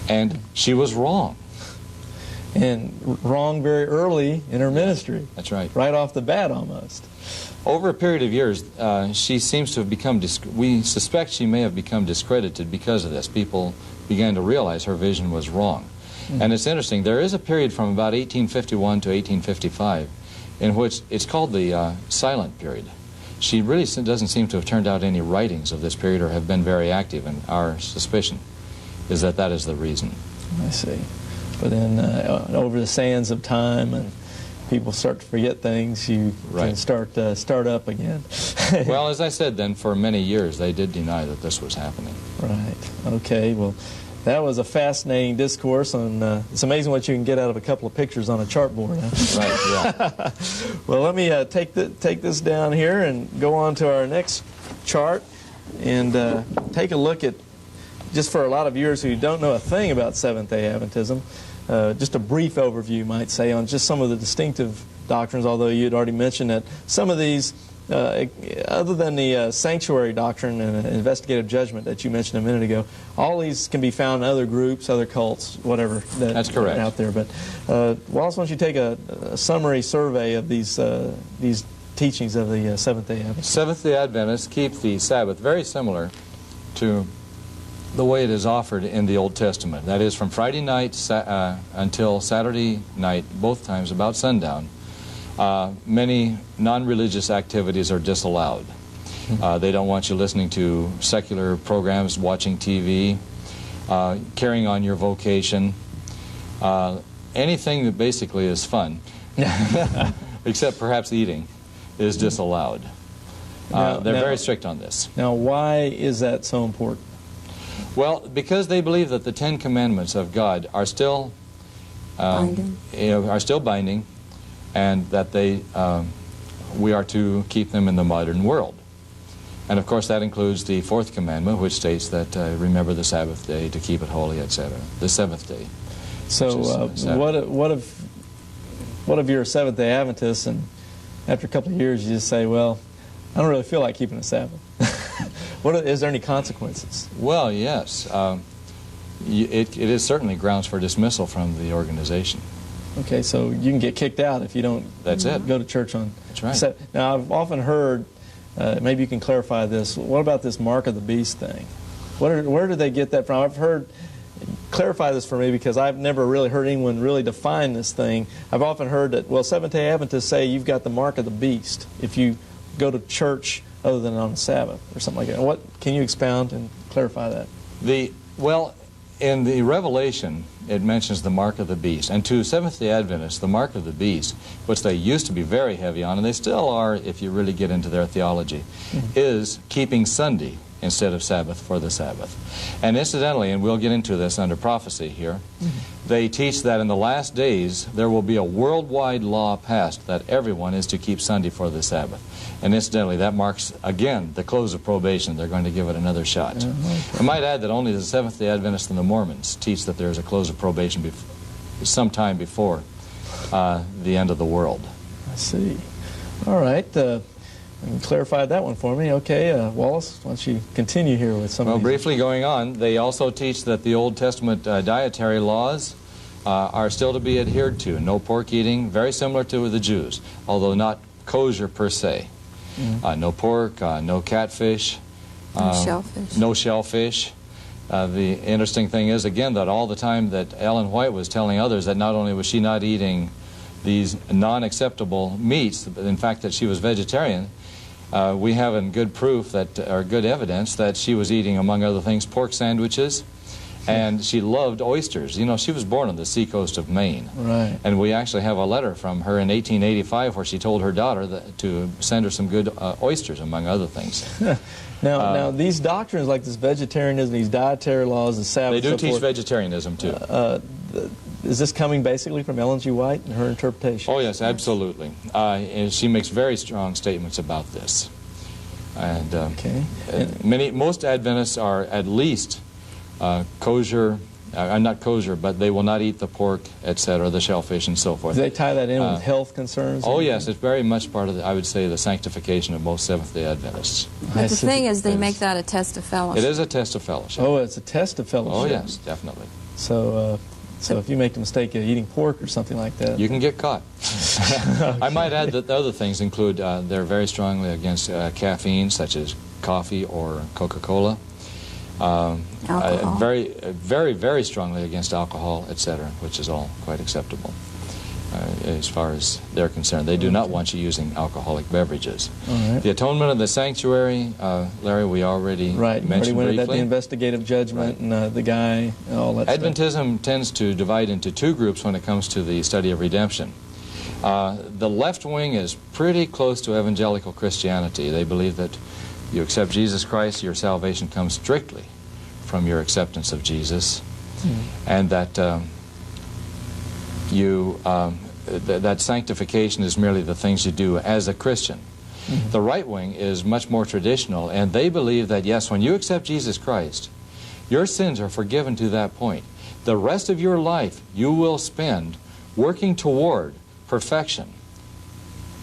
And she was wrong. And wrong very early in her ministry. That's right. Right off the bat, almost. Over a period of years, she seems to have become, we suspect she may have become discredited because of this. People began to realize her vision was wrong. And it's interesting, there is a period from about 1851 to 1855 in which it's called the silent period. She really doesn't seem to have turned out any writings of this period or have been very active, and our suspicion is that that is the reason. I see. But then over the sands of time and people start to forget things, you can start up again. Well, as I said then, for many years they did deny that this was happening. Right. Okay. Well, that was a fascinating discourse on. It's amazing what you can get out of a couple of pictures on a chartboard. Huh? Right. Yeah. Well, let me take this down here and go on to our next chart and take a look at, just for a lot of viewers who don't know a thing about Seventh-day Adventism, just a brief overview, you might say, on just some of the distinctive doctrines, although you had already mentioned that some of these, other than the sanctuary doctrine and investigative judgment that you mentioned a minute ago, all these can be found in other groups, other cults, whatever that's correct. Out there. But Wallace, why don't you take a summary survey of these teachings of the Seventh-day Adventists? Seventh-day Adventists keep the Sabbath very similar to the way it is offered in the Old Testament. That is, from Friday night until Saturday night, both times about sundown, many non-religious activities are disallowed. They don't want you listening to secular programs, watching TV, carrying on your vocation, anything that basically is fun, except perhaps eating, is disallowed. They're very strict on this. Now, why is that so important? Well, because they believe that the Ten Commandments of God are still binding, and that we are to keep them in the modern world. And of course that includes the fourth commandment, which states that remember the Sabbath day to keep it holy, etc. The seventh day. So what if you're a Seventh-day Adventist and after a couple of years you just say, well, I don't really feel like keeping the Sabbath? Is there any consequences? Well, yes. It is certainly grounds for dismissal from the organization. Okay, so you can get kicked out if you don't go to church on. That's right. Now, I've often heard, maybe you can clarify this, what about this mark of the beast thing? Where did they get that from? I've heard, clarify this for me because I've never really heard anyone really define this thing. I've often heard that, well, Seventh-day Adventists say you've got the mark of the beast if you go to church other than on the Sabbath or something like that. Can you expound and clarify that? Well, in the Revelation, it mentions the mark of the beast. And to Seventh-day Adventists, the mark of the beast, which they used to be very heavy on, and they still are if you really get into their theology, is keeping Sunday instead of Sabbath for the Sabbath. And incidentally, and we'll get into this under prophecy here, they teach that in the last days there will be a worldwide law passed that everyone is to keep Sunday for the Sabbath. And incidentally, that marks, again, the close of probation. They're going to give it another shot. I might add that only the Seventh-day Adventists and the Mormons teach that there is a close of probation sometime before the end of the world. I see. All right. You clarified that one for me. Okay, Wallace, why don't you continue here with some of these? Well, briefly going on, they also teach that the Old Testament dietary laws are still to be adhered to. No pork eating, very similar to the Jews, although not kosher per se. No pork, no catfish, no shellfish. The interesting thing is, again, that all the time that Ellen White was telling others that not only was she not eating these non-acceptable meats, but in fact that she was vegetarian, we have good proof that, or good evidence that she was eating, among other things, pork sandwiches, and she loved oysters. You know, she was born on the seacoast of Maine. Right. And we actually have a letter from her in 1885 where she told her daughter to send her some good oysters, among other things. Now, these doctrines like this vegetarianism, these dietary laws, the Sabbath, they do teach vegetarianism too. is this coming basically from Ellen G. White and her interpretation? Oh, yes, absolutely. And she makes very strong statements about this. And most Adventists are at least kosher, not kosher, but they will not eat the pork, etc., the shellfish, and so forth. Do they tie that in with health concerns? Oh, yes, it's very much part of, I would say, the sanctification of most Seventh-day Adventists. But the thing is, they make that a test of fellowship. It is a test of fellowship. Oh, it's a test of fellowship. Oh, yes, definitely. So if you make the mistake of eating pork or something like that, you can get caught. I might add that the other things include they're very strongly against caffeine, such as coffee or Coca-Cola. Very, very, very strongly against alcohol, etc., which is all quite acceptable as far as they're concerned. They do not want you using alcoholic beverages. Right. The atonement of the sanctuary, Larry, we already mentioned briefly. That the investigative judgment and the guy, all that Adventism tends to divide into two groups when it comes to the study of redemption. The left wing is pretty close to evangelical Christianity. They believe that you accept Jesus Christ, your salvation comes strictly from your acceptance of Jesus, and that that sanctification is merely the things you do as a Christian. The right wing is much more traditional, and they believe that, yes, when you accept Jesus Christ, your sins are forgiven to that point. The rest of your life you will spend working toward perfection,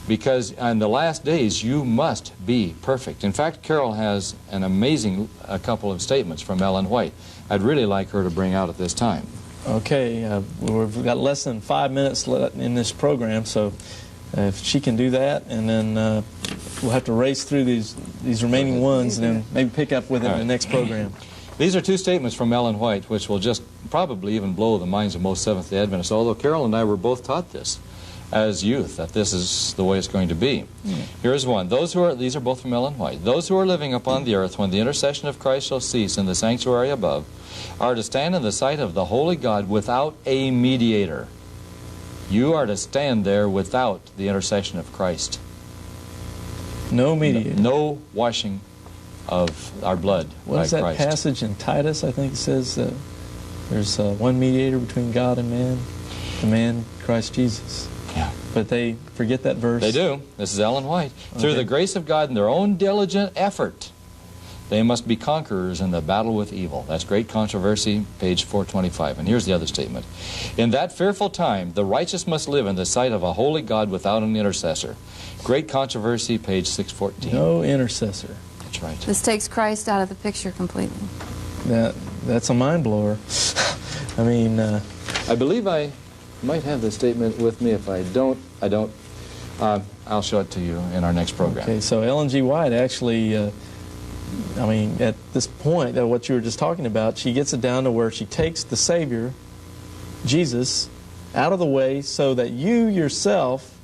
because in the last days you must be perfect. In fact, Carol has an amazing couple of statements from Ellen White I'd really like her to bring out at this time. Okay, we've got less than 5 minutes left in this program, so if she can do that, and then we'll have to race through these remaining ones and then maybe pick up with it in the next program. These are two statements from Ellen White which will just probably even blow the minds of most Seventh-day Adventists, although Carol and I were both taught this as youth, that this is the way it's going to be. Here's one. These are both from Ellen White. Those who are living upon the earth when the intercession of Christ shall cease in the sanctuary above are to stand in the sight of the holy God without a mediator. You are to stand there without the intercession of Christ. No mediator. No washing of our blood by Christ. What is that passage in Titus? I think it says there's one mediator between God and man, the man Christ Jesus. Yeah. But they forget that verse. They do. This is Ellen White. Through the grace of God and their own diligent effort, they must be conquerors in the battle with evil. That's Great Controversy, page 425. And here's the other statement. In that fearful time, the righteous must live in the sight of a holy God without an intercessor. Great Controversy, page 614. No intercessor. That's right. This takes Christ out of the picture completely. That's a mind blower. I mean, I believe I might have the statement with me. If I don't, I'll show it to you in our next program. Okay, so Ellen G. White actually, I mean, at this point, what you were just talking about, she gets it down to where she takes the Savior, Jesus, out of the way so that you yourself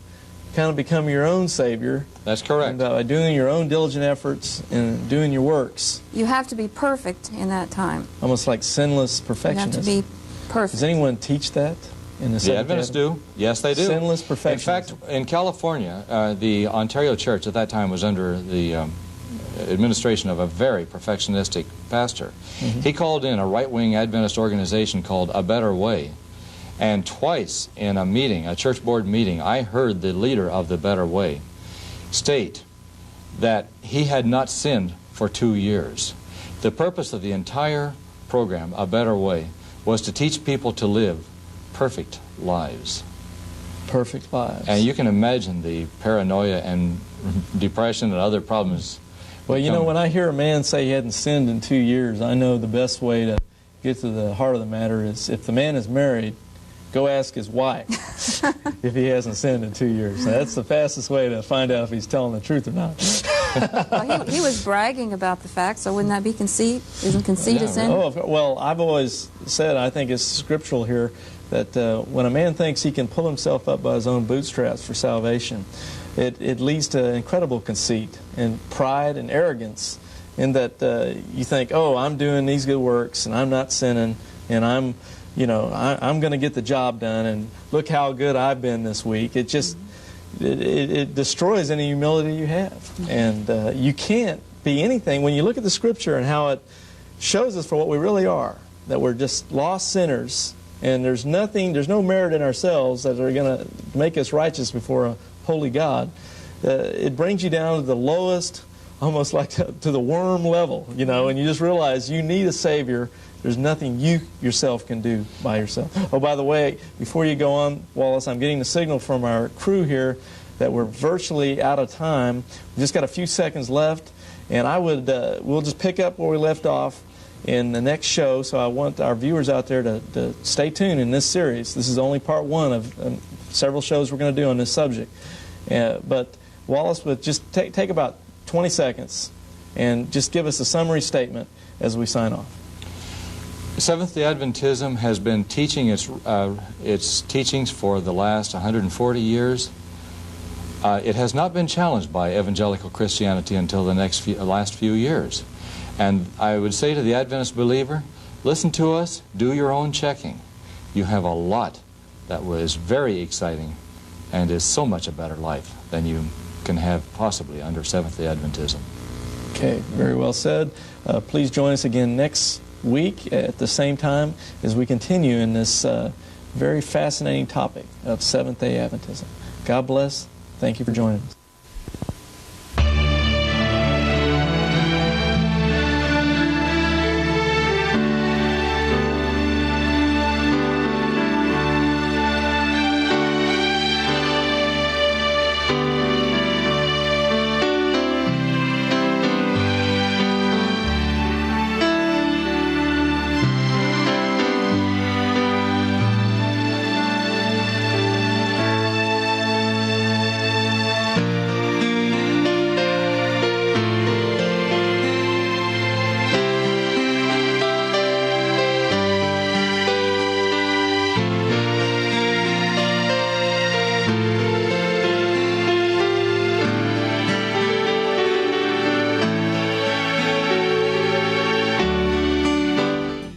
kind of become your own Savior. That's correct. And, by doing your own diligent efforts and doing your works. You have to be perfect in that time. Almost like sinless perfectionism. You have to be perfect. Does anyone teach that? The Adventists do. Yes, they do. Sinless perfectionism. In fact, in California, the Ontario Church at that time was under the administration of a very perfectionistic pastor. He called in a right-wing Adventist organization called A Better Way. And twice in a meeting, a church board meeting, I heard the leader of the Better Way state that he had not sinned for 2 years. The purpose of the entire program, A Better Way, was to teach people to live perfect lives. Perfect lives. And you can imagine the paranoia and depression and other problems. Well, you know, when I hear a man say he hadn't sinned in 2 years, I know the best way to get to the heart of the matter is if the man is married, go ask his wife if he hasn't sinned in 2 years. Now, that's the fastest way to find out if he's telling the truth or not. Well, he was bragging about the fact, so wouldn't that be conceit? Isn't conceit a sin? Oh, well, I've always said, I think it's scriptural here, that when a man thinks he can pull himself up by his own bootstraps for salvation, it leads to incredible conceit and pride and arrogance in that you think, oh, I'm doing these good works and I'm not sinning and I'm going to get the job done and look how good I've been this week. It just, it destroys any humility you have. And you can't be anything. When you look at the Scripture and how it shows us for what we really are, that we're just lost sinners and there's no merit in ourselves that are going to make us righteous before a holy God. It brings you down to the lowest, almost like to the worm level, and you just realize you need a Savior. There's nothing you yourself can do by yourself. Oh, by the way, before you go on, Wallace, I'm getting the signal from our crew here that we're virtually out of time. We just got a few seconds left, and we'll just pick up where we left off in the next show. So I want our viewers out there to stay tuned in this series. This is only part one of several shows we're going to do on this subject. But Wallace, would just take about 20 seconds and just give us a summary statement as we sign off. Seventh-day Adventism has been teaching its teachings for the last 140 years. It has not been challenged by evangelical Christianity until the last few years. And I would say to the Adventist believer, listen to us, do your own checking. You have a lot that was very exciting and is so much a better life than you can have possibly under Seventh-day Adventism. Okay, very well said. Please join us again next week at the same time as we continue in this very fascinating topic of Seventh-day Adventism. God bless. Thank you for joining us.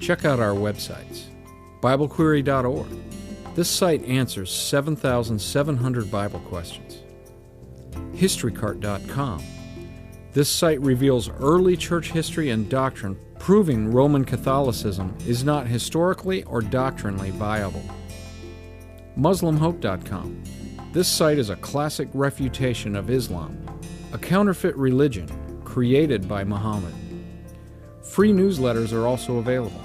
Check out our websites. BibleQuery.org. This site answers 7,700 Bible questions. HistoryCart.com. This site reveals early church history and doctrine, proving Roman Catholicism is not historically or doctrinally viable. MuslimHope.com. This site is a classic refutation of Islam, a counterfeit religion created by Muhammad. Free newsletters are also available.